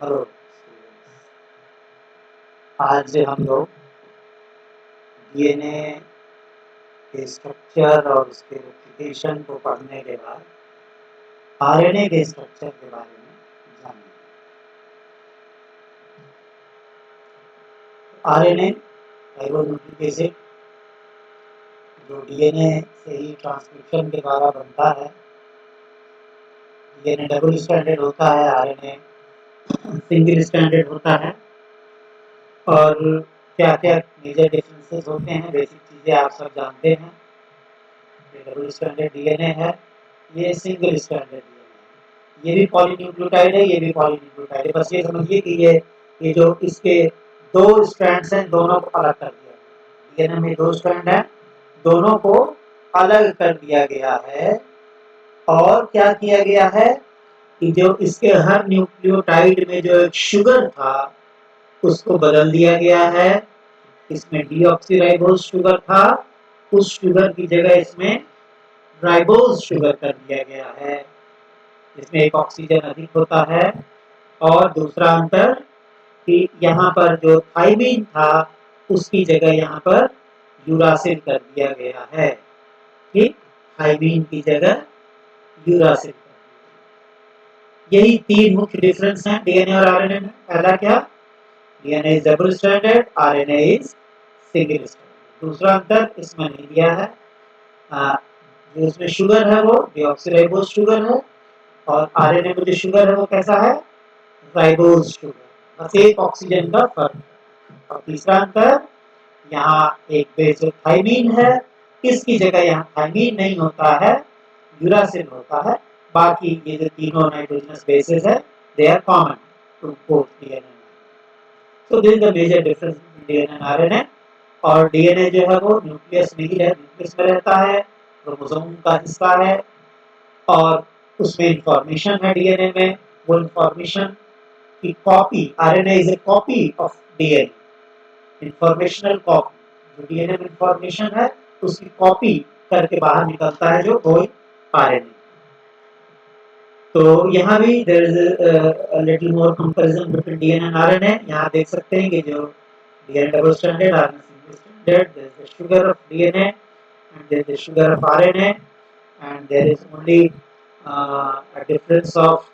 Hello, आज हम लोग डीएनए के स्ट्रक्चर और उसके रेप्लिकेशन को पढ़ने के बाद आरएनए के स्ट्रक्चर के बारे में जानेंगे। आरएनए राइबोन्यूक्लिक एसिड जो डीएनए से ही ट्रांसक्रिप्शन के द्वारा बनता है। डीएनए डबल स्ट्रैंडेड होता है, आरएनए सिंगल स्ट्रैंडेड होता है। और क्या क्या मेजर डिफरेंसेस होते हैं, बेसिक चीज़ें आप सब जानते हैं। ये डबल स्ट्रैंडेड डीएनए है, ये सिंगल स्ट्रैंडेड डीएनए है। ये भी पॉलीन्यूक्लियोटाइड है, ये भी पॉलीन्यूक्लियोटाइड है। बस ये समझिए कि ये जो इसके दो स्ट्रैंड्स हैं, दोनों को अलग कर दिया गया। डीएनए में दो स्ट्रैंड हैं, दोनों को अलग कर दिया गया है। और क्या किया गया है कि जो इसके हर न्यूक्लियोटाइड में जो एक शुगर था उसको बदल दिया गया है। इसमें डीऑक्सीराइबोज शुगर था, उस शुगर की जगह इसमें राइबोज शुगर कर दिया गया है। इसमें एक ऑक्सीजन अधिक होता है। और दूसरा अंतर कि यहाँ पर जो थाइमीन था उसकी जगह यहाँ पर यूरासिल कर दिया गया है। ठीक, थाइमीन की जगह यूरासिल। यही तीन मुख्य डिफरेंस हैं डीएनए और आरएनए में। पहला क्या, DNA is double stranded, RNA is single stranded. दूसरा अंतर इसमें नहीं दिया है। जो इसमें शुगर है वो डीऑक्सीराइबोज शुगर है, और आरएनए में जो शुगर है वो कैसा है, राइबोज शुगर। बस एक ऑक्सीजन का फर्क। और तीसरा अंतर, यहाँ एक बेस जो थाइमीन है, इसकी जगह यहाँ थाइमीन नहीं होता है, यूरासिल होता है। बाकी ये जो तीनों नाइट्रोजनस बेसेस है, they are common to both DNA. So this is the major difference between DNA and RNA. और डीएनए जो है वो न्यूक्लियस में ही न्यूक्लियस में रहता है, क्रोमोसोम का हिस्सा है। और उसमें इंफॉर्मेशन है डीएनए में, वो इंफॉर्मेशन की copy, RNA is a copy of DNA, informational copy. जो डीएनए में इंफॉर्मेशन है उसकी कॉपी करके बाहर निकलता है जो कोई आरएनए। तो यहाँ भी there is a little more comparison between DNA and RNA. यहाँ देख सकते हैं कि जो DNA double stranded, RNA single stranded, there is the sugar of DNA and there is the sugar of RNA, and there is only a difference of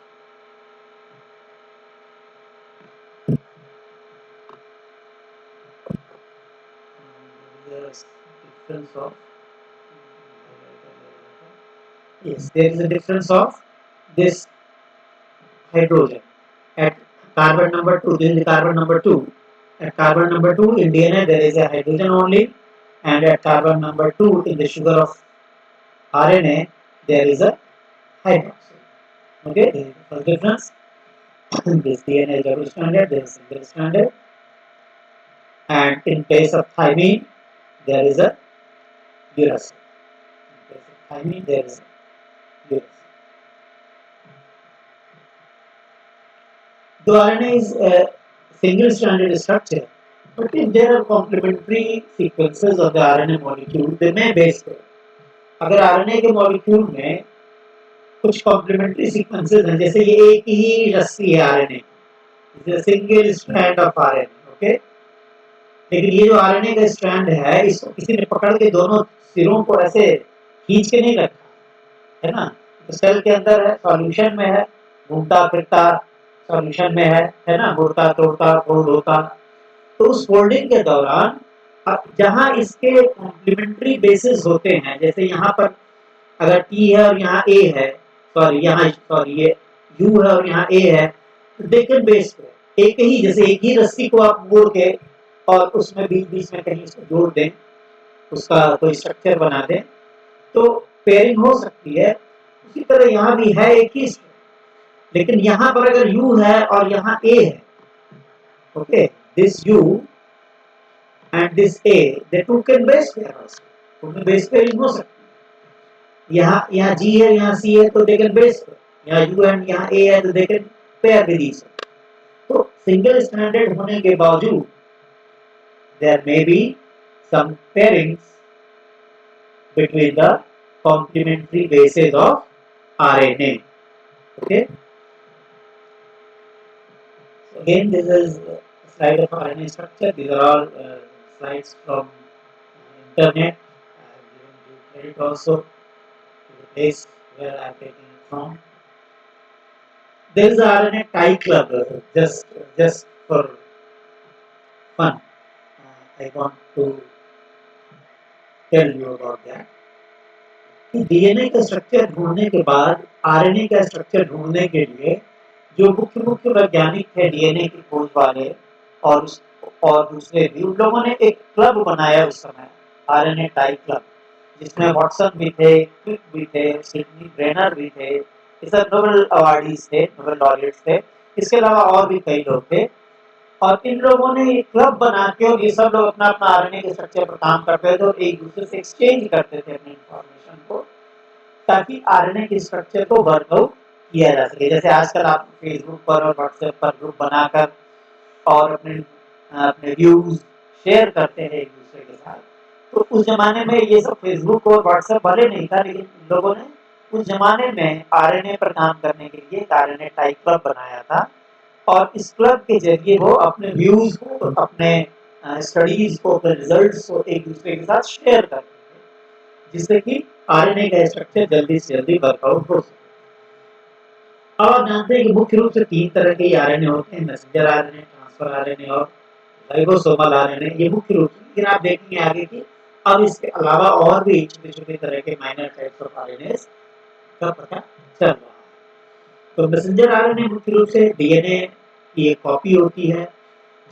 yes, there is a difference of this hydrogen at carbon number 2. This is the carbon number 2. At carbon number 2 in DNA there is a hydrogen only, and at carbon number 2 in the sugar of RNA there is a hydroxyl. Okay, this is the first difference. This DNA is double stranded, this is single stranded, and in place of thymine there is a uracil. In place of thymine there is a uracil. The RNA is a single-stranded structure, but if there are complementary sequences of the RNA molecule, they may base pair. अगर RNA के molecule में कुछ complementary sequences हैं, जैसे ये एक ही रस्सी है RNA, single strand of RNA, okay. लेकिन ये जो RNA का स्ट्रैंड है, इसको किसी ने पकड़ के दोनों सिरों को ऐसे खींच के नहीं रखा, है ना। तो सेल के अंदर है, सॉल्यूशन में है, घूमता फिरता सॉल्यूशन में है ना, मुड़ता तोड़ता फोल्ड होता। तो उस फोल्डिंग के दौरान जहां इसके कॉम्प्लीमेंट्री बेसिस होते हैं, जैसे यहाँ पर अगर टी है और यहाँ ए है, सॉरी ये यू है और यहाँ ए है, तो दे कैन बेस पे एक ही, जैसे एक ही रस्सी को आप मोड़ के और उसमें बीच बीच में कहीं इसको जोड़ दें, उसका कोई स्ट्रक्चर बना दें, तो पेयरिंग हो सकती है। उसी तरह यहाँ भी है एक ही, लेकिन यहाँ पर अगर U है और यहाँ A है, okay, this U and this A, they two can base pair also, उनमें बेस पेयरिंग हो सकती है। यहाँ G है, यहाँ C है, तो दे कैन बेस पेयर। यहाँ U एंड यहाँ A है, तो they can pair with each other. तो सिंगल स्ट्रैंडेड होने के बावजूद there may be some pairings between the complementary bases of RNA, okay. again, this is a slide of RNA structure. These are all slides from internet. I have given you credit also to the place where I am taking it from. There is a RNA tie club, just for fun. I want to tell you about that. कि DNA का structure ढूंढने के बाद RNA का structure ढूंढने के लिए जो मुख्य मुख्य वैज्ञानिक थे डीएनए की खोज वाले और और दूसरे भी उन लोगों ने एक क्लब बनाया उस समय आरएनए टाई क्लब जिसमें वॉटसन भी थे क्रिक भी थे सिडनी ब्रेनर भी थे ये सब नोबेल अवार्डीज थे नोबेल लॉरेट्स थे इसके अलावा और भी कई लोग थे और इन लोगों ने एक क्लब बना के और ये सब लोग अपना अपना आरएनए के स्ट्रक्चर पर काम करते थे और एक दूसरे से एक्सचेंज करते थे अपनी इंफॉर्मेशन को ताकि आरएनए के स्ट्रक्चर को वर्कआउट किया जा सके जैसे आजकल आप फेसबुक पर और व्हाट्सएप पर ग्रुप बनाकर और अपने अपने व्यूज शेयर करते हैं एक दूसरे के साथ तो उस जमाने में ये सब फेसबुक और व्हाट्सएप भले नहीं था लेकिन लोगों ने उस जमाने में आरएनए पर काम करने के लिए एक आरएनए टाइप क्लब बनाया था और इस क्लब के जरिए वो अपने व्यूज को अपने स्टडीज को अपने रिजल्ट्स को एक दूसरे के साथ शेयर करते थे जिससे कि आरएनए का स्ट्रक्चर जल्दी से जल्दी वर्कआउट हो सके अब आप जानते हैं कि मुख्य रूप से 3 तरह के आरएनए होते हैं मैसेंजर आरएनए ट्रांसफर आरएनए और राइबोसोमल आरएनए ये मुख्य रूप से लेकिन आप देखेंगे आगे कि अब इसके अलावा और भी छोटे छोटे तरह के माइनर टाइप्स ऑफ आरएनए का पता चल रहा है तो मैसेंजर आरएनए मुख्य रूप से डीएनए की एक कॉपी होती है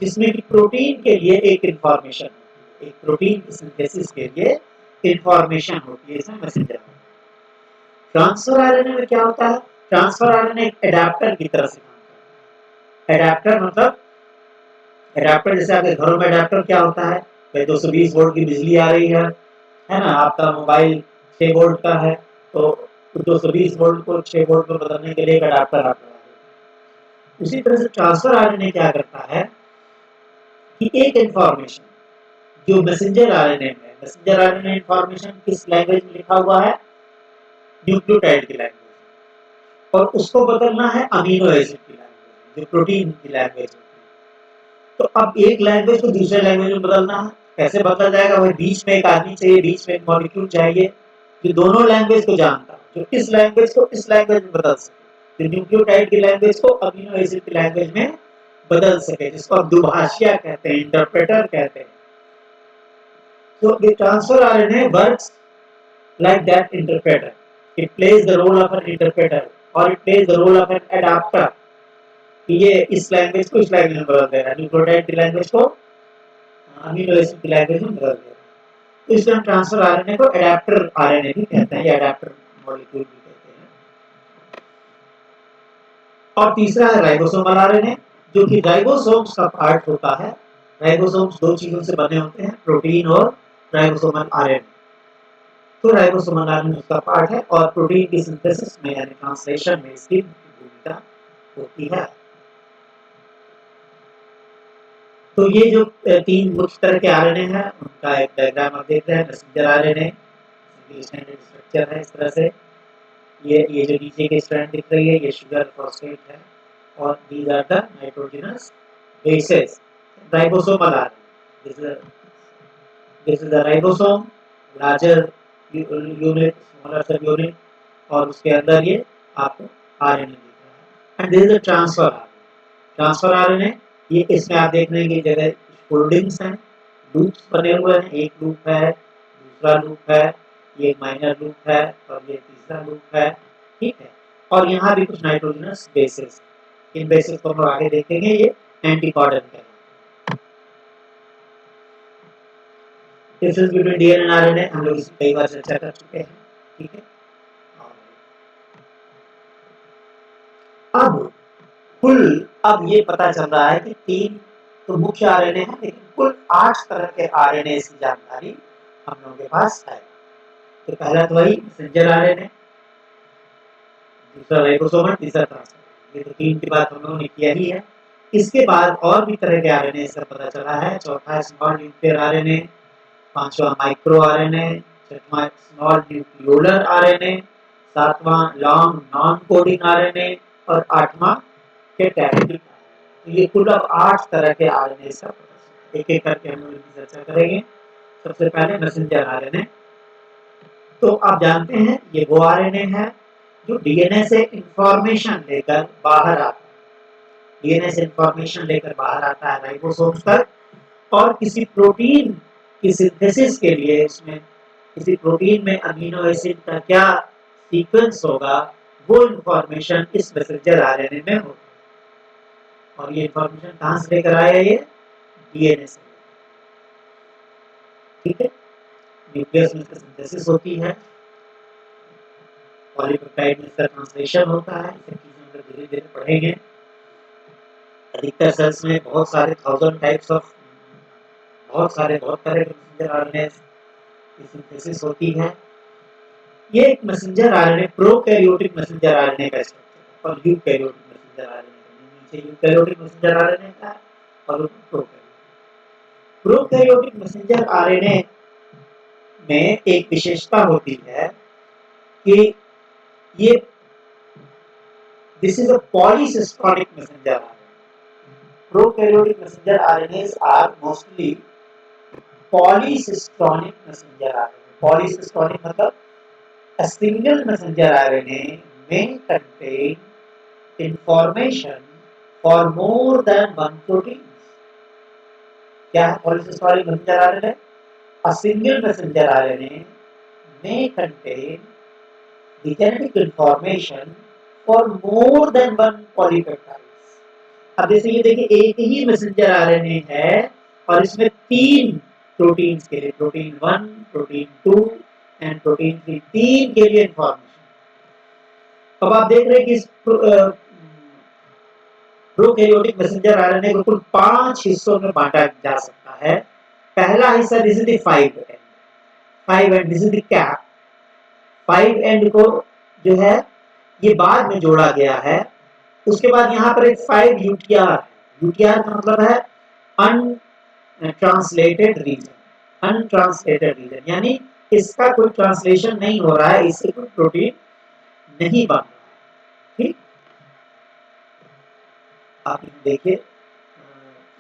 जिसमें कि प्रोटीन के लिए एक इंफॉर्मेशन होती है एक प्रोटीन की सिंथेसिस के लिए इंफॉर्मेशन होती है इसमें मैसेंजर ट्रांसफर आरएनए में क्या होता है ट्रांसफर आरएनए एक एडाप्टर की तरह से काम करता है एडाप्टर मतलब एडाप्टर जैसे आपके घरों में एडाप्टर क्या होता है भाई 220 वोल्ट की बिजली आ रही है ना आपका मोबाइल 6 वोल्ट का है तो 220 वोल्ट को 6 वोल्ट में बदलने के लिए एक एडाप्टर आता है उसी तरह से ट्रांसफर आरएनए क्या करता है कि एक इंफॉर्मेशन जो मैसेंजर आरएनए में मैसेंजर आरएनए इंफॉर्मेशन किस लैंग्वेज में लिखा हुआ है न्यूक्लियोटाइड की लैंग्वेज और उसको बदलना है अमीनो एसिड की लैंग्वेज जो प्रोटीन की लैंग्वेज होती है तो अब एक लैंग्वेज को दूसरे लैंग्वेज में बदलना है कैसे बदला जाएगा वही बीच में एक आदमी चाहिए बीच में एक मॉलिक्यूल चाहिए जो दोनों लैंग्वेज को जानता जो इस लैंग्वेज को इस लैंग्वेज में बदल सके तो न्यूक्लियोटाइड की लैंग्वेज को अमीनो एसिड की लैंग्वेज में बदल सके जिसको आप दुभाषिया कहते हैं इंटरप्रेटर कहते हैं so the transfer RNA works like that interpreter it plays the role of an interpreter or it plays the role of an adapter ये इस लैंग्वेज को इस लैंग्वेज में बदल दे रहा है न्यूक्लियोटाइड की लैंग्वेज को अमीनो एसिड की लैंग्वेज में बदल दे रहा है तो इसलिए हम ट्रांसफर आरएनए को एडाप्टर आरएनए भी कहते हैं या एडाप्टर मॉलिक्यूल भी कहते हैं और तीसरा है राइबोसोमल आरएनए जो कि राइबोसोम्स का पार्ट होता है राइबोसोम्स दो चीजों से बने होते हैं प्रोटीन और राइबोसोमल आरएनए तो राइबोसोमल आरएनए उसका पार्ट है और प्रोटीन की सिंथेसिस में यानी ट्रांसलेशन में इसकी भूमिका होती है तो ये जो 3 मुख्य तरह के आरएनए हैं उनका एक डायग्राम आप देख रहे हैं messenger RNA single stranded structure है इस तरह से ये जो नीचे की स्ट्रैंड दिख रही है ये शुगर फॉस्फेट है और these are the nitrogenous bases ribosomal RNA this is the ribosome larger unit smaller subunit और उसके अंदर ये आपको आरएनए दिख रहा है and this is a transfer RNA ये इसमें आप देख रहे हैं कि जगह फोल्डिंग्स हैं लूप्स बने हुए हैं एक लूप है दूसरा लूप है ये माइनर लूप है और ये तीसरा लूप है ठीक है और यहाँ भी कुछ नाइट्रोजनस बेसेस इन बेसिस को हम आगे देखेंगे ये एंटीकॉडन है difference between DNA and RNA हम लोग इस कई बार चर्चा कर चुके हैं ठीक है अब अब ये पता चल रहा है कि 3 तो मुख्य आरएनए हैं लेकिन कुल 8 तरह के आरएनए की जानकारी हम लोगों के पास है तो पहला तो वही मैसेंजर आरएनए दूसरा राइबोसोमल तीसरा ट्रांसफर ये तो 3 की बात हम लोगों ने किया ही है इसके बाद और भी तरह के आरएनए से पता चला है चौथा स्मॉल न्यूक्लियर आरएनए पांचवा माइक्रो आरएनए छठवां स्मॉल न्यूक्लियोलर आरएनए सातवां लॉन्ग नॉन कोडिंग आरएनए और आठवां कैटैलिटिक तो ये कुल अब 8 तरह के आरएनए का प्रदर्शन, एक एक करके हम लोग इनकी चर्चा करेंगे। सबसे पहले मैसेंजर आरएनए। तो आप जानते हैं ये वो आरएनए है जो डीएनए से इंफॉर्मेशन लेकर बाहर आता है, डीएनए से इंफॉर्मेशन लेकर बाहर आता है राइबोसोम्स तक, और किसी प्रोटीन की सिंथेसिस के लिए उसमें किसी प्रोटीन में अमीनो एसिड का क्या सीक्वेंस होगा वो इंफॉर्मेशन इस मैसेंजर आरएनए में होगी। और ये इंफॉर्मेशन कहां से लेकर आया, ये डीएनए से। ठीक है, न्यूक्लियस में इसका सिंथेसिस होती है, पॉलीपेप्टाइड में इसका ट्रांसलेशन होता है, इसे चीजें हम धीरे धीरे पढ़ेंगे। अधिकतर सेल्स में बहुत सारे बहुत तरह के मैसेंजर आरएनए की सिंथेसिस होती है। ये एक messenger RNA prokaryotic messenger RNA का स्ट्रक्चर है और यूकैरियोटिक मैसेंजर आरएनए का, नीचे यूकैरियोटिक मैसेंजर आरएनए का और प्रोकैरियोटिक मैसेंजर आरएनए में एक विशेषता होती है कि ये this is a polycistronic messenger RNA. Prokaryotic messenger RNAs are mostly polycistronic messenger RNA. Polycistronic मतलब a single messenger RNA may contain information for more than one protein. क्या है पॉलीसिस्टोनिक messenger RNA? A single messenger RNA may contain the genetic information for more than one polypeptides. अब जैसे ये देखिए एक ही messenger RNA है और इसमें 3 प्रोटीन्स के लिए, प्रोटीन 1, प्रोटीन 2 एंड प्रोटीन 3, 3 के लिए इंफॉर्मेशन। अब आप देख रहे हैं कि इस प्रोकैरियोटिक मैसेंजर आरएनए को कुल 5 हिस्सों में बांटा जा सकता है। पहला हिस्सा this is the 5 and this is the cap. 5 and को जो है ये बाद में जोड़ा गया है। उसके बाद यहाँ पर एक 5 यूटीआर, यूटीआर का मतलब है अनट्रांसलेटेड रीजन, यानी इसका कोई ट्रांसलेशन नहीं हो रहा है, इससे कोई प्रोटीन नहीं बन रहा। ठीक, आप देखिए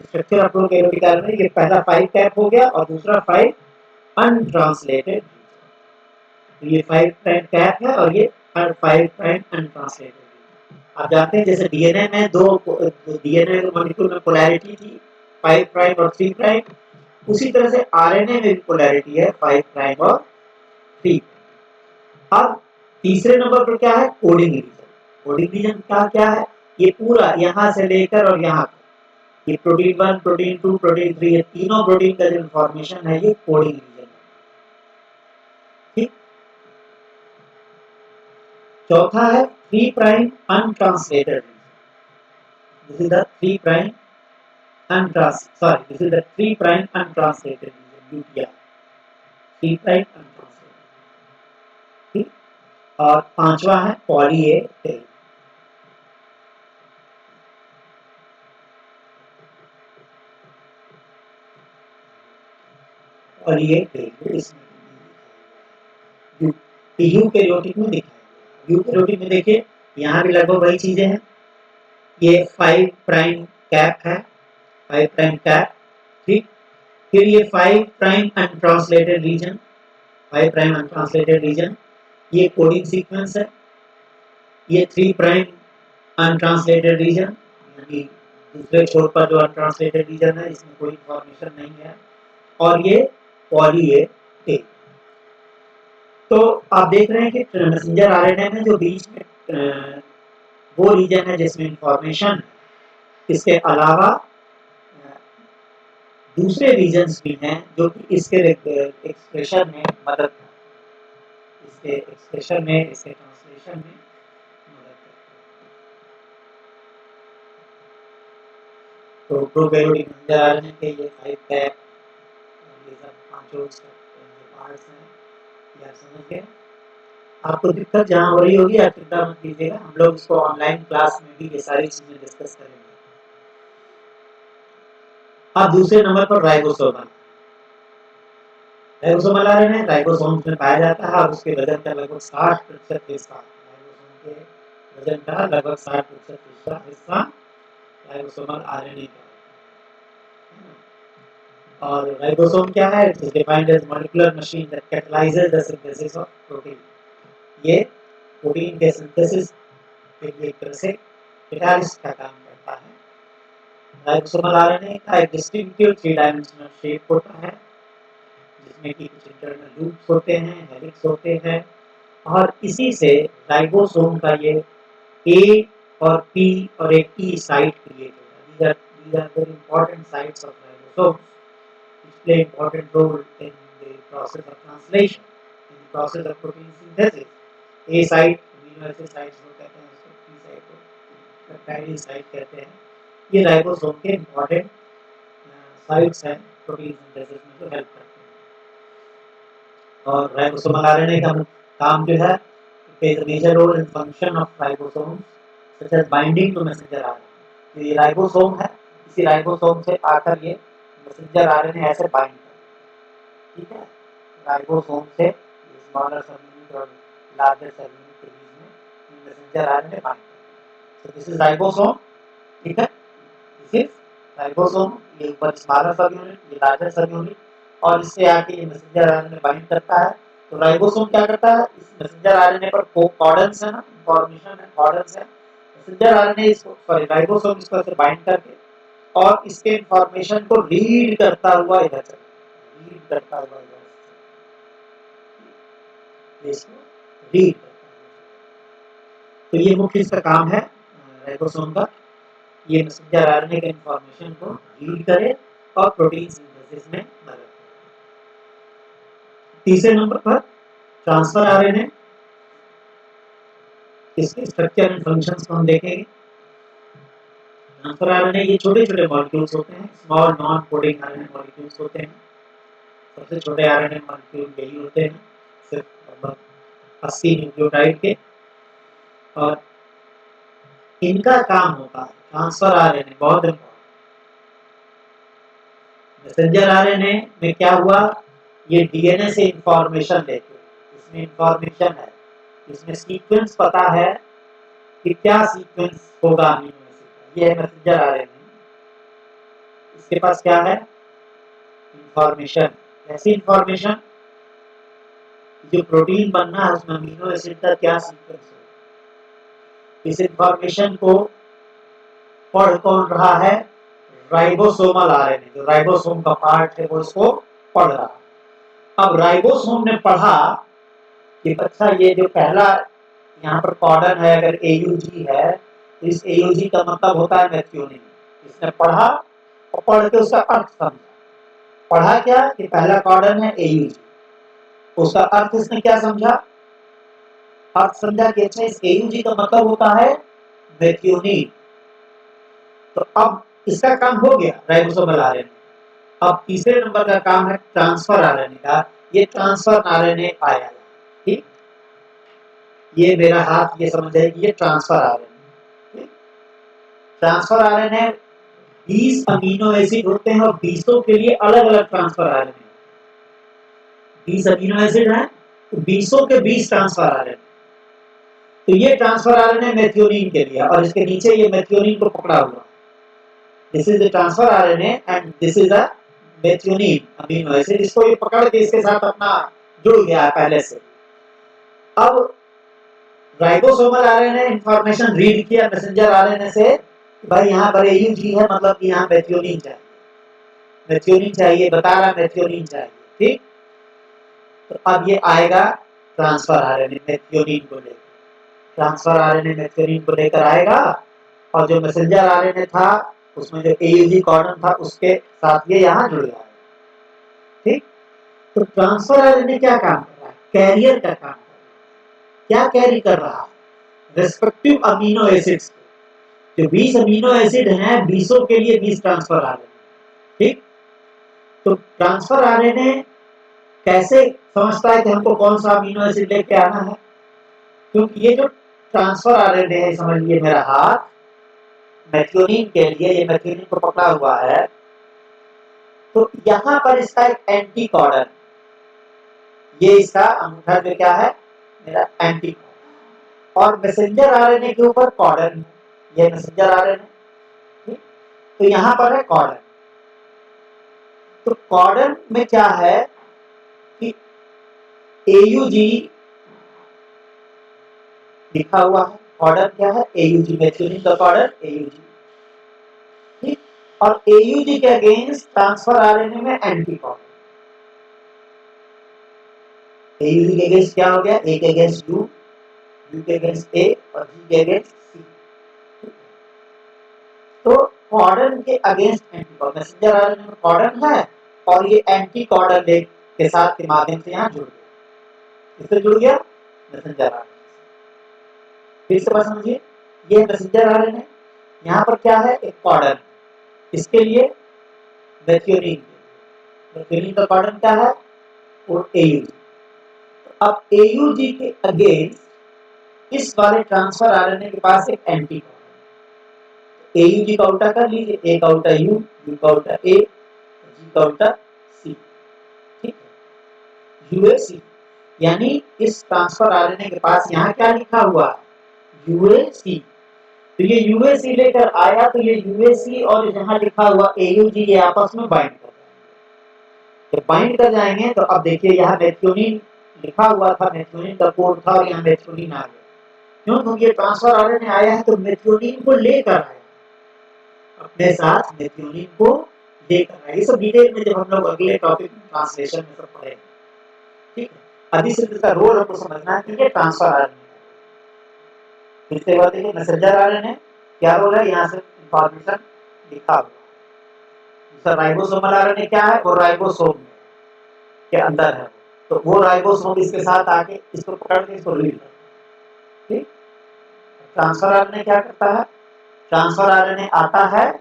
स्ट्रक्चर ऑफ प्रोकैरियोटिक आरएनए, ये पहला 5 कैप हो गया और दूसरा 5 अनट्रांसलेटेड। तो ये 5 प्राइम कैप है और ये 5 प्राइम अनट्रांसलेटेड। आप जानते हैं जैसे डीएनए में डीएनए मॉलिक्यूल में पोलैरिटी थी 5 प्राइम और 3 प्राइम, उसी तरह से आरएनए में भी पोलैरिटी है 5 प्राइम और 3। अब तीसरे नंबर पर क्या है, कोडिंग रीजन। कोडिंग रीजन का क्या है, ये पूरा यहां से लेकर और यहां तक, ये प्रोटीन 1, प्रोटीन 2, प्रोटीन 3, ये तीनों प्रोटीन का जो इंफॉर्मेशन है ये कोडिंग रीजन है। ठीक, चौथा है 3 prime untranslated region. This is the 3 prime this is the 3 prime untranslated region, UTR, 3 prime untranslated. ठीक, और पांचवा है पॉली ए टेल। और ये इसमें यूकैरियोटिक में दिखाया। यूकैरियोटिक में देखिए यहाँ भी लगभग वही चीजें हैं। ये 5 प्राइम कैप है, 5 प्राइम कैप। ठीक, फिर ये 5 prime untranslated region, 5 prime untranslated region, ये कोडिंग सीक्वेंस है। ये 3 प्राइम अनट्रांसलेटेड रीजन, यानी दूसरे छोर पर जो अनट्रांसलेटेड रीजन है इसमें कोई इंफॉर्मेशन नहीं है। और ये पॉली ए टेल। तो आप देख रहे हैं कि मैसेंजर आरएनए में जो बीच में वो रीजन है जिसमें इंफॉर्मेशन, इसके अलावा दूसरे रीजन्स भी हैं जो कि इसके एक्सप्रेशन में मदद करते हैं, इसके एक्सप्रेशन में, इसके ट्रांसलेशन में मदद करते हैं। तो प्रोकैरियोटिक मैसेंजर आरएनए के ये 5 कैप और ये सब पांचों पार्ट्स हैं, यार समझ गए। आपको दिक्कत जहाँ हो रही होगी आप चिंता मत कीजिएगा, हम लोग इसको ऑनलाइन क्लास में भी ये सारी चीजें डिस्कस करेंगे। अब दूसरे नंबर पर राइबोसोम। राइबोसोमल आरएनए राइबोसोम्स में पाया जाता है और उसके वजन का लगभग 60% हिस्सा, राइबोसोम के वजन का लगभग 60% हिस्सा राइबोसोमल आरएनए का। और राइबोसोम क्या है? It is defined as molecular machine that catalyses the synthesis of protein. ये प्रोटीन के सिंथेसिस के लिए एक तरह से कैटालिस्ट का काम करता है। राइबोसोमल आरएनए का एक डिस्टिंक्टिव 3 डायमेंशनल शेप होता है, जिसमें कि कुछ इंटरनल लूप्स होते हैं, हेलिक्स होते हैं, और इसी से राइबोसोम का ये ए और पी और एक ई साइट क्रिएट होता है। These are very important sites of ribosomes which play important role in the process of translation, in the process of protein synthesis. A site amino acid sites को कहते हैं, उसको पी साइट को peptide site कहते हैं। ये ribosome के important sites हैं प्रोटीन सिंथेसिस में जो हेल्प करते हैं। और राइबोसोमल आरएनए का काम जो है, plays a major role in function of ribosomes such as binding to messenger RNA। तो ये राइबोसोम है, इसी राइबोसोम से आकर ये मैसेंजर आरएनए ऐसे बाइंड करता है, ठीक है। राइबोसोम से स्मॉलर सब यूनिट और लार्जर सब यूनिट के बीच में मैसेंजर आरएनए बाइंड करता है। तो दिस इज राइबोसोम, ठीक है। दिस इज राइबोसोम, ये ऊपर स्मॉलर सब यूनिट, ये लार्जर सब यूनिट, और इससे आके ये मैसेंजर आरएनए बाइंड करता है। तो राइबोसोम क्या करता है? इस मैसेंजर आरएनए पर कोडन्स है ना, इंफॉर्मेशन है, कोडन्स है। मैसेंजर आरएनए इसको, सॉरी, राइबोसोम इसको ऐसे बाइंड करके और इसके इंफॉर्मेशन को रीड करता हुआ इधर चला, रीड करता हुआ इधर इसको रीड करता हुआ। तो ये मुख्य इसका काम है राइबोसोम का, ये मैसेंजर आरएनए के इंफॉर्मेशन को रीड करे और प्रोटीन सिंथेसिस में मदद करे। तीसरे नंबर पर ट्रांसफर आरएनए, इसके स्ट्रक्चर एंड फंक्शंस को हम देखेंगे। ट्रांसफर आरएनए ये छोटे-छोटे मॉलिक्यूल्स होते हैं, small non coding RNA molecules होते हैं। सबसे छोटे आरएनए मॉलिक्यूल यही होते हैं, सिर्फ लगभग 80 न्यूक्लियोटाइड के, और इनका काम होता है ट्रांसफर आरएनए, बहुत इंपॉर्टेंट। मैसेंजर आरएनए में क्या हुआ? ये डीएनए से इंफॉर्मेशन लेते हैं, इसमें इंफॉर्मेशन है, इसमें सीक्वेंस पता है कि क्या सीक्वेंस होगा अमीनो एसिड का, ये है मैसेंजर आरएनए। इसके पास क्या है? इंफॉर्मेशन। ऐसी इंफॉर्मेशन, जो प्रोटीन बनना है उसमें अमीनो एसिड का क्या सीक्वेंस है, इस इंफॉर्मेशन को पढ़ कौन रहा है? राइबोसोमल आरएनए, जो राइबोसोम का पार्ट है वो इसको पढ़ रहा है। अब राइबोसोम ने पढ़ा कि अच्छा ये जो पहला यहाँ पर कॉर्डन है, अगर AUG है तो इस AUG का मतलब होता है मेथियोनिन। इसने पढ़ा और पढ़ के उसका अर्थ समझा। पढ़ा क्या कि पहला कॉर्डन है AUG, उसका अर्थ इसने क्या समझा? अर्थ समझा कि अच्छा इस AUG का मतलब होता है मेथियोनिन। तो अब इसका काम हो गया राइबोसोमल आरएनए। अब तीसरे नंबर का काम है ट्रांसफर आरएनए का। ये ट्रांसफर आरएनए आया, ठीक, ये मेरा हाथ, ये समझ जाए कि ये transfer RNA. Transfer RNA 20 amino acid होते हैं और 20 के लिए अलग अलग ट्रांसफर आरएनए। 20 अमीनो एसिड हैं तो 20 के 20 ट्रांसफर आरएनए। तो ये ट्रांसफर आरएनए मेथियोनिन के लिए, और इसके नीचे ये मेथियोनिन को पकड़ा हुआ। This is the transfer RNA and this is a methionine amino acid. इसको ये पकड़ के इसके साथ अपना जुड़ गया है पहले से। अब राइबोसोमल आरएनए इंफॉर्मेशन रीड किया मैसेंजर आरएनए से, भाई यहाँ पर AUG है, मतलब कि यहाँ मेथियोनिन चाहिए, मेथियोनिन चाहिए, बता रहा मेथियोनिन चाहिए, ठीक। तो अब ये आएगा ट्रांसफर आरएनए मेथियोनिन को लेकर, ट्रांसफर आरएनए मेथियोनिन को लेकर आएगा, और जो मैसेंजर आरएनए था उसमें जो AUG कॉर्डन था उसके साथ ये यहाँ जुड़ जाएगा, ठीक। तो ट्रांसफर आरएनए क्या काम कर रहा है? कैरियर का काम कर रहा है। क्या कैरी कर रहा है? Respective amino acids. जो 20 अमीनो एसिड हैं, 20 के लिए 20 ट्रांसफर आरएनए, ठीक। तो ट्रांसफर आरएनए कैसे समझता है कि हमको कौन सा अमीनो एसिड लेके आना है? क्योंकि ये जो ट्रांसफर आरएनए है, समझ लीजिए मेरा हाथ मेथियोनिन के लिए, ये मेथियोनिन को पकड़ा हुआ है, तो यहाँ पर इसका एक एंटी कॉर्डन, ये इसका अंगूठा जो क्या है मेरा एंटी कॉर्डन, और मैसेंजर आरएनए के ऊपर कॉर्डन, ये मैसेंजर आरएनए, ठीक। तो यहाँ पर है कॉर्डन। तो कॉर्डन में क्या है कि AUG लिखा हुआ है। कॉर्डन क्या है? AUG, मेथियोनिन का कॉर्डन AUG, ठीक। और AUG के अगेंस्ट ट्रांसफर आरएनए में एंटी कॉर्डन। AUG के अगेंस्ट क्या हो गया? A के अगेंस्ट U, U के अगेंस्ट A और G के अगेंस्ट C। तो कॉर्डन के अगेंस्ट एंटी कॉर्डन, मैसेंजर आरएनए में कॉर्डन है और ये एंटी कॉर्डन लेग के साथ के माध्यम से यहाँ जुड़ गया। किससे जुड़ गया? Messenger RNA. फिर से बात समझिए, ये मैसेंजर आरएनए, यहाँ पर क्या है? एक कॉर्डन। इसके लिए मेथियोनिन, मेथियोनिन का कॉर्डन क्या है? और AUG। तो अब AUG के अगेंस्ट इस वाले ट्रांसफर आरएनए के पास एक एंटी कॉर्डन। AUG का उल्टा कर लीजिए, A का उल्टा U, U का उल्टा A, G का उल्टा C, ठीक है, UAC। यानी इस ट्रांसफर आरएनए के पास यहाँ क्या लिखा हुआ है? UAC। तो ये UAC लेकर आया, तो ये UAC और यहाँ लिखा हुआ AUG ये आपस में बाइंड कर जाएंगे। जब बाइंड कर जाएंगे तो अब देखिए यहाँ मेथियोनिन लिखा हुआ था, मेथियोनिन का कोड था और यहाँ मेथियोनिन आ गया। क्यों? क्योंकि ये ट्रांसफर आरएनए आया है तो मेथियोनिन को लेकर आया, अपने साथ मेथियोनिन को लेकर आया। ये सब डिटेल में जब हम लोग अगले टॉपिक ट्रांसलेशन में सब पढ़ेंगे, ठीक है। अभी सिर्फ इसका रोल हमको समझना है कि ये ट्रांसफर आरएनए। फिर से बात देखिए, मैसेंजर आरएनए क्या रोल है? यहाँ से इंफॉर्मेशन लिखा हुआ। दूसरा राइबोसोमल आरएनए क्या है? वो राइबोसोम के अंदर है, तो वो राइबोसोम इसके साथ आके इसको पकड़ के इसको रीड करता है, ठीक। ट्रांसफर आरएनए क्या करता है? ट्रांसफर आरएनए आता है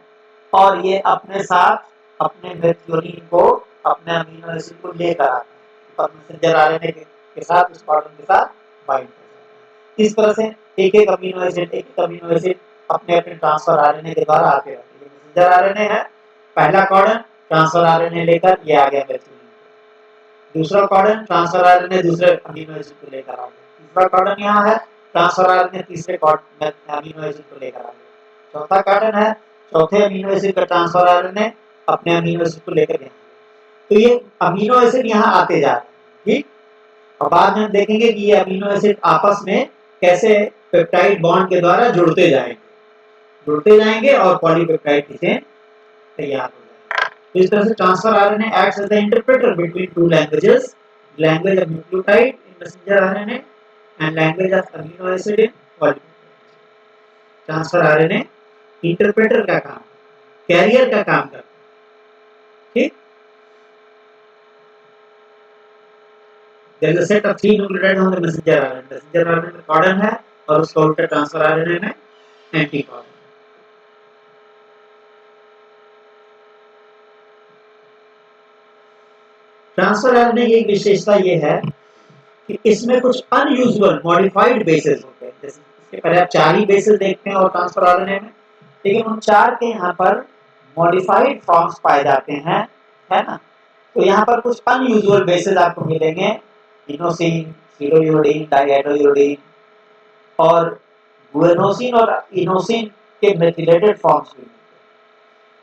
और ये अपने साथ अपने मेथियोनिन को, अपने अमीनो एसिड को लेकर आता है और मैसेंजर आरएनए के साथ उस कॉर्डन के साथ बाइंड कर जाता है। इस तरह से एक एक अमीनो एसिड अपने अपने ट्रांसफर आरएनए के द्वारा आते रहते हैं। ये मैसेंजर आरएनए है, पहला कॉर्डन ट्रांसफर आरएनए लेकर ये आ गया मेथियोनिन, दूसरा कॉर्डन ट्रांसफर आरएनए दूसरे अमीनो एसिड को लेकर आ गया, तीसरा कॉर्डन यहाँ है, ट्रांसफर आरएनए तीसरे अमीनो एसिड को लेकर आ गया, चौथा कॉर्डन है, चौथे अमीनो एसिड का ट्रांसफर आरएनए अपने अमीनो एसिड को लेकर गया। तो ये अमीनो एसिड यहाँ आते जा रहे हैं, ठीक। और बाद में हम देखेंगे कि ये अमीनो एसिड आपस में कैसे पेप्टाइड बॉन्ड के द्वारा जुड़ते जाएंगे और पॉलीपेप्टाइड चेन तैयार हो जाएगा। तो इस तरह से transfer RNA acts as the interpreter between two languages, language of nucleotide in messenger RNA and language of amino acid in polypeptide. Transfer RNA interpreter का काम, कैरियर का काम करता है, ठीक। There is a set of 3 nucleotides on the messenger RNA. Messenger RNA में कॉर्डन है और उसका उल्टा ट्रांसफर आरएनए में एंटी कॉर्डन। ट्रांसफर आरएनए की एक विशेषता ये है कि इसमें कुछ अनयूजुअल मॉडिफाइड बेसेस होते हैं। जैसे इसके पहले आप 4 ही बेसेस देखते हैं और ट्रांसफर आरएनए में, लेकिन उन 4 के यहाँ पर मॉडिफाइड फॉर्म्स पाए जाते हैं, है ना। तो यहाँ पर कुछ अनयूजुअल बेसेस आपको मिलेंगे, इनोसिन, सिलोयूरिडीन, डाइहाइड्रोयूरिडीन और गुएनोसिन और इनोसिन के मेथिलेटेड फॉर्म्स भी।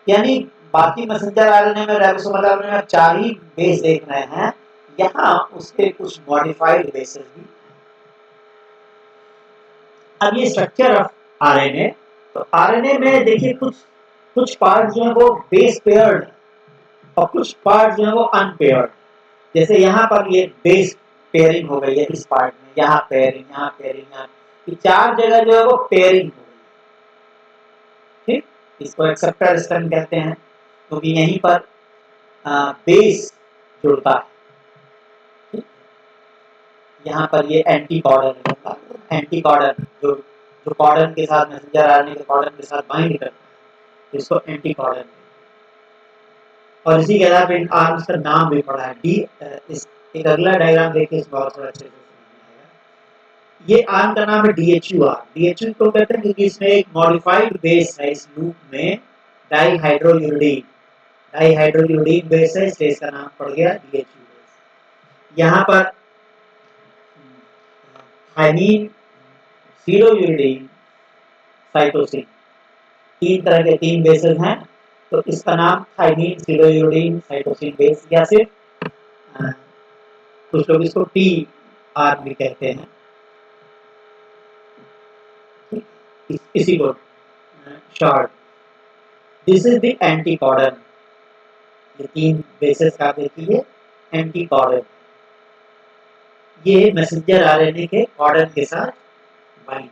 यानी बाकी मैसेंजर आरएनए में, राइबोसोमल आरएनए में 4 ही बेस देख रहे हैं, यहाँ उसके कुछ मॉडिफाइड बेसेस भी। अब ये स्ट्रक्चर ऑफ आरएनए, तो आरएनए में देखिए कुछ पार्ट जो है वो बेस पेयर्ड और कुछ पार्ट जो है वो अनपेयर्ड। जैसे यहाँ पर ये बेस पेयरिंग हो गई है इस पार्ट में, यहाँ पेयरिंग, यहाँ पेयरिंग, यहाँ 4 जगह जो है वो पेयरिंग हो गई, ठीक। इसको एक्सेप्टर स्ट्रैंड कहते हैं क्योंकि तो यहीं पर बेस जुड़ता है, ठीक? यहाँ पर ये एंटी कॉर्डन होगा, एंटी कॉर्डन जो कॉर्डन के साथ मैसेंजर आरएनए के कॉर्डन के साथ बाइंड करता है, इसको एंटी कॉर्डन। और इसी के आधार पर आर्म्स का नाम भी पड़ा है डी। एक अगला डायग्राम देखिए, इस बहुत अच्छे से ये आर्म का नाम है DHU आर्म। DHU को कहते हैं क्योंकि इसमें एक मॉडिफाइड बेस है, इस लूप में डाइहाइड्रोयूरिडीन, डाइहाइड्रोयूरिडीन बेस है, इसलिए इसका नाम पड़ गया DHU बेस। यहाँ पर थाइमीन, सिलोयूरिडीन, साइटोसिन, 3 तरह के 3 बेसेस हैं तो इसका नाम थाइमीन सिलोयूरिन साइटोसिन बेस या सिर्फ कुछ लोग इसको टी आर भी कहते हैं। इसी को शॉर्ट, दिस इज द एंटीकॉडन। ये 3 बेसिस का देखिए एंटीकॉडन, ये मैसेंजर आरएनए के कॉडन के साथ बाइंड,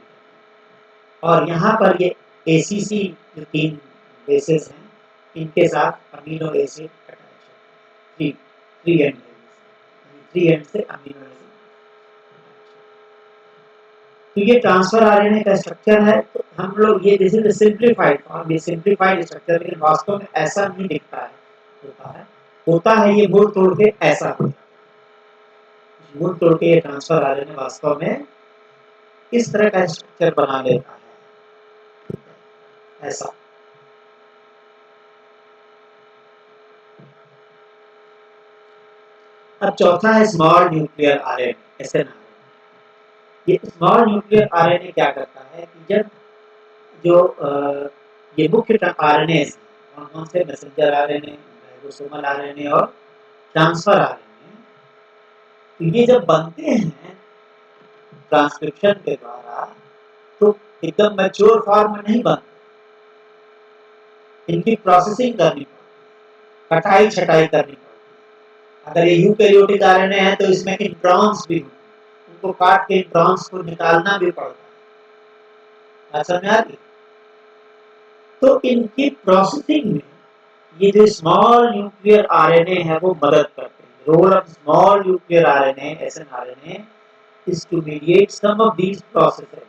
और यहाँ पर ये एसीसी जो 3 बेसिस हैं इनके साथ अमीनो एसिड अटैच है, 3 एंड, 3 एंड से अमीनो एसिड। तो ये ट्रांसफर आरएनए का स्ट्रक्चर है। तो हम लोग ये दिस इज सिंपलीफाइड फॉर्म, ये सिंपलीफाइड स्ट्रक्चर, लेकिन वास्तव में ऐसा नहीं दिखता है, होता है ये मुड़ तोड़ के ऐसा होता है, मुड़ तोड़ के ये ट्रांसफर आरएनए वास्तव में इस तरह का स्ट्रक्चर बना लेता है, ऐसा। अब चौथा है स्मॉल न्यूक्लियर आरएनए, एसएनआर। ये स्मॉल न्यूक्लियर आरएनए क्या करता है कि जब जो ये मुख्य आरएनए कौन कौन से, मैसेंजर आरएनए, राइबोसोमल आरएनए और ट्रांसफर आरएनए, तो ये जब बनते हैं ट्रांसक्रिप्शन के द्वारा तो एकदम मैच्योर फॉर्म में नहीं बनते, इनकी प्रोसेसिंग करनी पड़ती, कटाई छटाई करनी पड़ती। अगर ये यूकैरियोटिक आरएनए है तो इसमें इंट्रॉन्स भी होते हैं, उनको काट के इंट्रॉन्स को निकालना भी पड़ता है, समझ में आ रही? तो इनकी प्रोसेसिंग में ये जो स्मॉल न्यूक्लियर आरएनए है वो मदद करते हैं। Role of small nuclear RNA, SNRNA, is to mediate some of these processes.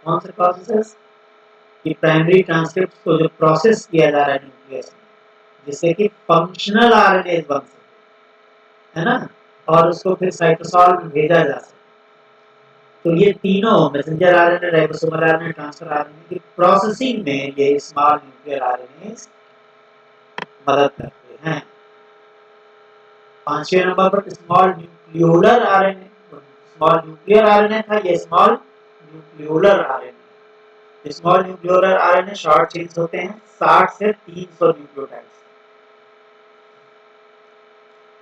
कौन से प्रोसेसेस? कि प्राइमरी ट्रांसक्रिप्ट को जो प्रोसेस किया जा रहा है न्यूक्लियस में, जिससे कि फंक्शनल आरएनए बन सके, है ना, और उसको फिर साइटोसॉल में भेजा जा सके। तो ये तीनों messenger RNA, ribosomal RNA, transfer RNA की प्रोसेसिंग में ये स्मॉल न्यूक्लियर आरएनए मदद करते हैं। 5वें नंबर पर small nucleolar RNA. Small nuclear RNA था, ये small nucleolar RNA. Small nucleolar RNA short chains होते हैं, 60 से 300 न्यूक्लियोटाइड्स,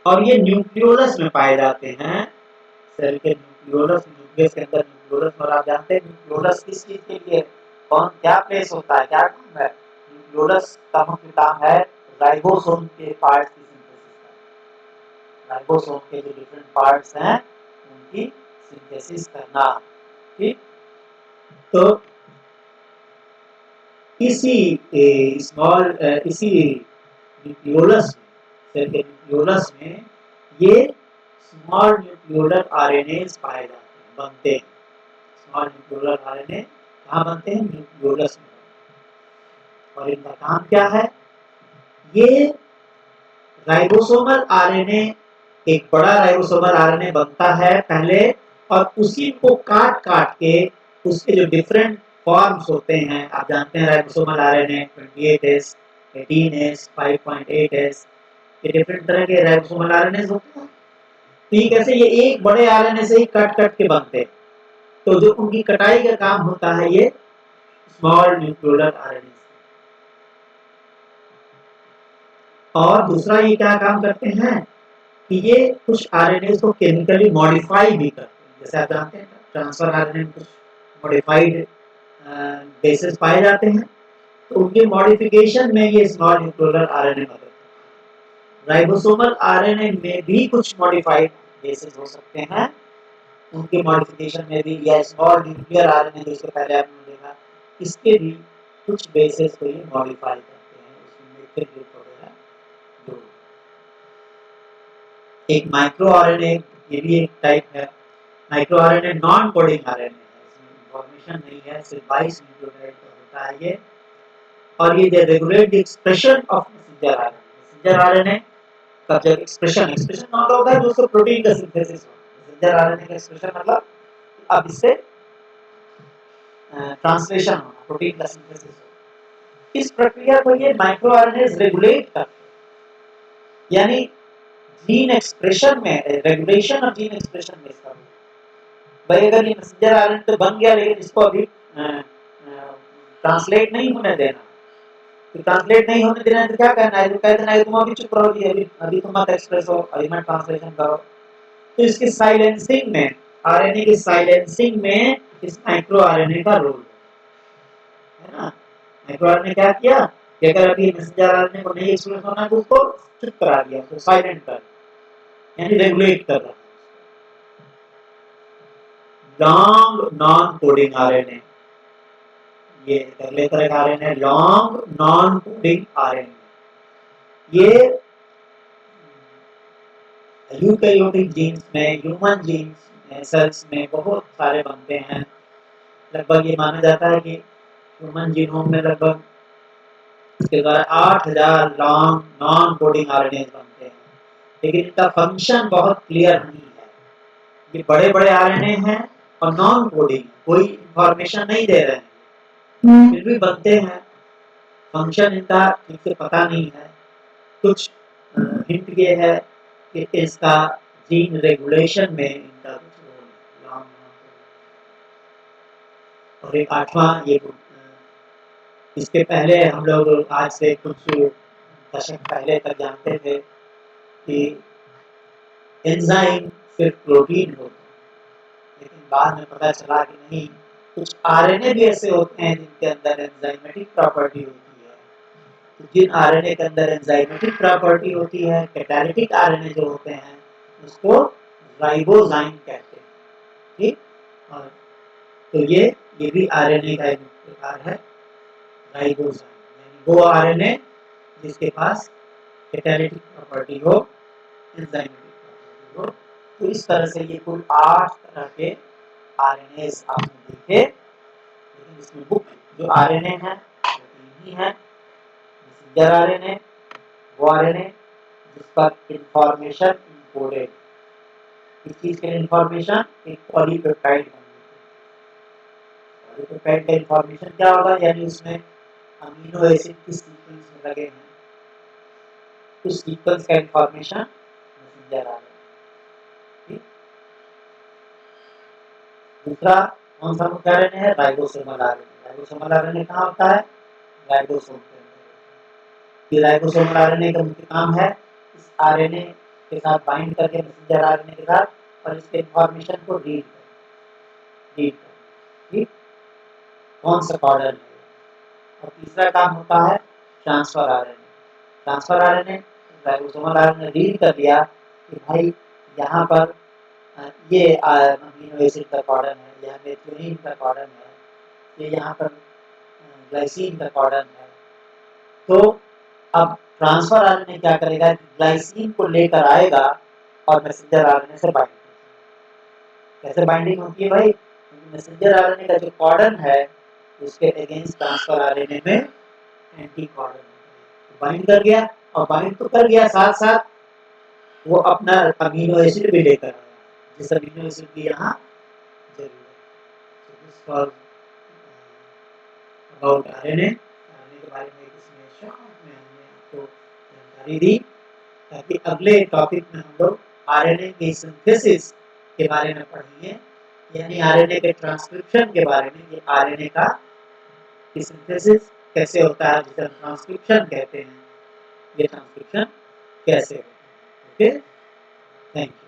और ये न्यूक्लियोलस में पाए जाते हैं। सेल के न्यूक्लियोलस, न्यूक्लियस के अंदर न्यूक्लियोलस, और आप जानते हैं न्यूक्लियोलस किस चीज के लिए, कौन क्या प्लेस होता है, क्या काम है? न्यूक्लियोलस का मुख्य काम है राइबोसोम के पार्ट्स की सिंथेसिस करना। राइबोसोम के जो डिफरेंट पार्ट्स हैं उनकी सिंथेसिस करना, ठीक। तो इसी स्मॉल इसी न्यूक्लियोलस में, सेल के न्यूक्लियोलस में ये स्मॉल न्यूक्लियोलर आरएनएस पाए जाते हैं, बनते हैं। स्मॉल न्यूक्लियोलर आरएनए कहाँ बनते हैं? न्यूक्लियोलस में। और इनका काम क्या है? ये राइबोसोमल आरएनए, एक बड़ा राइबोसोमल आरएनए बनता है पहले, और उसी को काट काट के उसके जो डिफरेंट फॉर्म्स होते हैं, आप जानते हैं ribosomal RNA 28S, 18S, 5.8S, ये डिफरेंट तरह के राइबोसोमल आरएनए होते हैं। ठीक है, ये एक बड़े आरएनए से ही कट कट के बनते हैं। तो जो उनकी कटाई का काम होता है ये स्मॉल न्यूक्लियोलर आरएनए। और दूसरा ये क्या काम करते हैं कि ये कुछ आरएनए को केमिकली मॉडिफाई भी करते हैं। जैसे आप जानते हैं ट्रांसफर आरएनए में कुछ मॉडिफाइड बेसेस पाए जाते हैं, तो उनके मॉडिफिकेशन में ये स्मॉल न्यूक्लियोलर आरएनए मदद करते हैं। राइबोसोमल आरएनए में भी कुछ मॉडिफाइड बेसेस हो सकते हैं, उनके मॉडिफिकेशन में भी, या स्मॉल न्यूक्लियर आरएनए जिसको पहले आपने देखा, इसके भी कुछ बेसेस को ये मॉडिफाई करते हैं, उसमें मिथिल ग्रुप वगैरह जोड़। एक माइक्रो आरएनए, ये भी एक टाइप है। Micro RNA non coding RNA है, इसमें इंफॉर्मेशन नहीं है, सिर्फ 22 न्यूक्लियोटाइड का होता है ये, और ये regulate the expression of messenger RNA. Messenger RNA का जब एक्सप्रेशन मतलब होता है जो उसको प्रोटीन का सिंथेसिस हो। मैसेंजर आरएनए का एक्सप्रेशन मतलब अब इससे ट्रांसलेशन होना, प्रोटीन का सिंथेसिस हो। इस प्रक्रिया को ये माइक्रो आरएनए रेगुलेट करते हैं, यानी जीन एक्सप्रेशन में, रेगुलेशन ऑफ जीन एक्सप्रेशन में इसका भाई, अगर ये मैसेंजर आरएनए तो बन गया, लेकिन इसको अभी ट्रांसलेट नहीं होने देना, तो ट्रांसलेट नहीं होने देना है तो क्या करना है, तो कह देना है तुम अभी चुप रहो जी, अभी अभी तुम मत एक्सप्रेस हो, अभी मत ट्रांसलेशन करो। तो इसकी साइलेंसिंग में, आरएनए की साइलेंसिंग में इस माइक्रो आरएनए का रोल है ना। माइक्रो आरएनए क्या किया कि अगर अभी मैसेंजर आरएनए को नहीं एक्सप्रेस होना है तो उसको चुप करा दिया, तो साइलेंट कर, यानी रेगुलेट कर रहा है। लॉन्ग नॉन कोडिंग आरएनए, ये अगले तरह का RNA long non coding RNA. ये यूकैरियोटिक जीन्स में, ह्यूमन जीन्स में, सेल्स में बहुत सारे बनते हैं। लगभग ये माना जाता है कि ह्यूमन जीनोम में लगभग इसके द्वारा 8000 लॉन्ग नॉन कोडिंग आरएनए बनते हैं, लेकिन इनका फंक्शन बहुत क्लियर नहीं है। ये बड़े बड़े आरएनए हैं और नॉन कोडिंग, कोई इंफॉर्मेशन नहीं दे रहे हैं, फिर भी बनते हैं। फंक्शन इनका ठीक से पता नहीं है। कुछ हिंट ये है कि इसका जीन रेगुलेशन में इनका कुछ रोल है। और एक आठवां, ये इसके पहले हम लोग आज से कुछ दशक पहले तक जानते थे कि एंजाइम सिर्फ प्रोटीन होता है, लेकिन बाद में पता चला कि नहीं, कुछ आरएनए भी ऐसे होते हैं जिनके अंदर एंजाइमेटिक प्रॉपर्टी होती है। तो जिन आरएनए के अंदर एंजाइमेटिक प्रॉपर्टी होती है, कैटालिटिक आरएनए जो होते हैं, उसको राइबोजाइम कहते हैं। ठीक, और तो ये भी आरएनए का एक प्रकार है, राइबोजाइम, यानी वो आरएनए जिसके पास कैटालिटिक प्रॉपर्टी हो, एंजाइमेटिक प्रॉपर्टी हो। तो इस तरह से ये कुल 8 तरह के आरएनए आपने देखे। लेकिन इसमें मुख्य जो आरएनए है वो 3 ही है। मैसेंजर आरएनए, वो आरएनए जिस पर इंफॉर्मेशन इनकोडेड, इस चीज के इंफॉर्मेशन एक पॉलीपेप्टाइड बन गई। पॉलीपेप्टाइड का इंफॉर्मेशन क्या होगा, यानी उसमें अमीनो एसिड की सीक्वेंस में लगे हैं, उस सीक्वेंस का इंफॉर्मेशन मैसेंजर आरएनए। ठीक, दूसरा कौन सा मुख्य आरएनए है, राइबोसोमल आरएनए। राइबोसोमल आरएनए कहाँ होता है, राइबोसोम के अंदर। ये राइबोसोमल आरएनए का मुख्य काम है इस आरएनए के साथ बाइंड करके, मैसेंजर आरएनए के साथ, और इसके इंफॉर्मेशन को रीड कर। ठीक, कौन सा कॉर्डन है। और तीसरा काम होता है transfer RNA. Transfer RNA, ribosomal RNA read कर दिया कि भाई यहाँ पर ये अमीनो एसिड का कॉर्डन है, यहाँ मेथियोनिन का कॉर्डन है, ये यहाँ पर ग्लाइसिन का कॉर्डन है। तो अब ट्रांसफर आरएनए क्या करेगा, ग्लाइसिन को लेकर आएगा और मैसेंजर आरएनए से बाइंड करेगा। कैसे बाइंडिंग होती है भाई, मैसेंजर आरएनए का जो कॉर्डन है उसके अगेंस्ट ट्रांसफर आरएनए में एंटी कॉर्डन बाइंड कर गया, और बाइंड तो कर गया, साथ साथ वो अपना अमीनो एसिड भी लेकर आया, जिस अमीनो एसिड की यहाँ जरूरत है। अबाउट आरएनए के बारे में इसमें शॉर्ट में हमने आपको जानकारी दी, ताकि अगले टॉपिक में हम लोग आरएनए की सिंथेसिस के बारे में पढ़ेंगे, यानी आरएनए के ट्रांसक्रिप्शन के बारे में। ये आरएनए का की सिंथेसिस कैसे होता है, जिसे हम ट्रांसक्रिप्शन कहते हैं, ये ट्रांसक्रिप्शन कैसे होता है। Okay, thank you.